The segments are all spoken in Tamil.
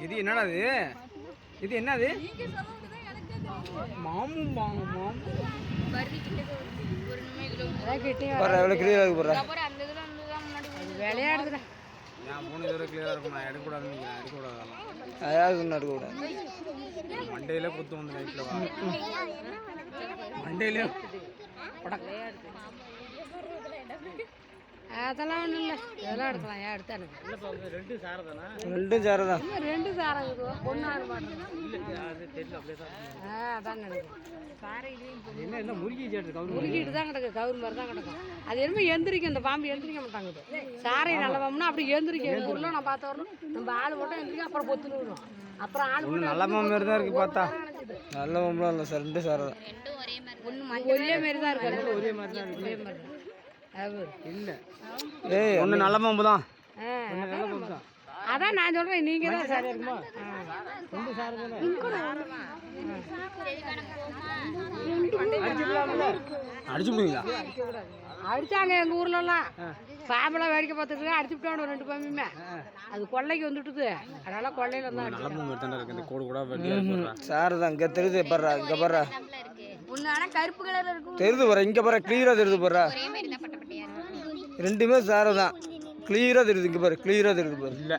இது என்னடா இது என்னது மாமு மாமு மாமு விளையாடுதுடா நான் போன இதோட கிளியரா இருக்கும். நான் எடுக்கக்கூடாதுன்னு நினைக்கிறேன். எடுக்கக்கூடாது அதாவது எடுக்கக்கூடாது. மண்டையில குத்து வந்து நைட்டில் வா மண்டையில அதெல்லாம் ஒன்றும் இல்லை. இதெல்லாம் எடுக்கலாம். ஏன் எடுத்தானு ரெண்டும் சாரம் தான். ரெண்டு சாரம் இருக்குது. பொண்ணு ஆடு மாட்டேன். அதான் நினைக்கிறேன். என்ன முறுக்கிட்டு தான் கிடக்கு. கவுர் மாதிரி தான் கிடக்கும். அது என்னமோ எந்திரிக்கும். இந்த பாம்பு எந்திரிக்க மாட்டாங்குது. சாரை நல்லவம்னா அப்படி எந்திரிக்க ஊரில் நான் பார்த்து வரணும். நம்ம ஆள் மட்டும் எந்திரிக்க அப்புறம் பொத்துன்னு விடும். அப்புறம் ஆள் நல்ல மாதிரி தான் இருக்கு பார்த்தா. நல்ல மாம்பழம் இல்லை சார். ரெண்டு சாரம் தான். ஒரே மாதிரி தான் இருக்கு. ஒரே மாதிரி தான் இருக்கு. ஒரே மாதிரி தான் இல்லை. ஏய் ஒன்று நல்ல மாம்பு தான். அதான் நான் சொல்றேன். நீங்க தான் சார் இருக்குமா? ரெண்டு சாரம் தானே. அடிச்சு விடுவீங்களா? அடிச்சாங்க எங்க ஊர்லலாம். பாம்பெல்லாம் வேடிக்கை பார்த்துட்டு அடிச்சு விட்டாங்க ரெண்டு பாம்புமே. அது கொள்ளைக்கு வந்துட்டுது. அதனால கொள்ளையில தான் சார் தான் இங்கே தெரியுது. பர்றா இங்கே பர்றா கருப்பு கலர்ல இருக்கும். தெரியுது பர்றா. இங்கே பர்றா கிளியரா தெரியுது. பர்றா ரெண்டுமே சாரம் தான். கிளியரா தெரியுது. இங்கே பாரு கிளியரா தெரியுது. பாரு இல்லை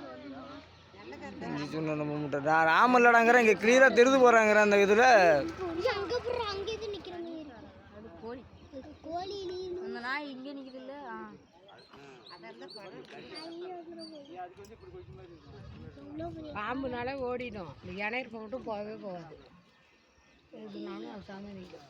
சொன்ன நம்ம முட்டை நான் ராமல்லடாங்கிறேன். இங்கே கிளியரா தெரிஞ்சு போகிறாங்கிற அந்த இதில் பாம்புனால ஓடிடும். இந்த இணையர் மட்டும் போகவே போகாது. எதுனாலும் அது சாமி நிற்கும்.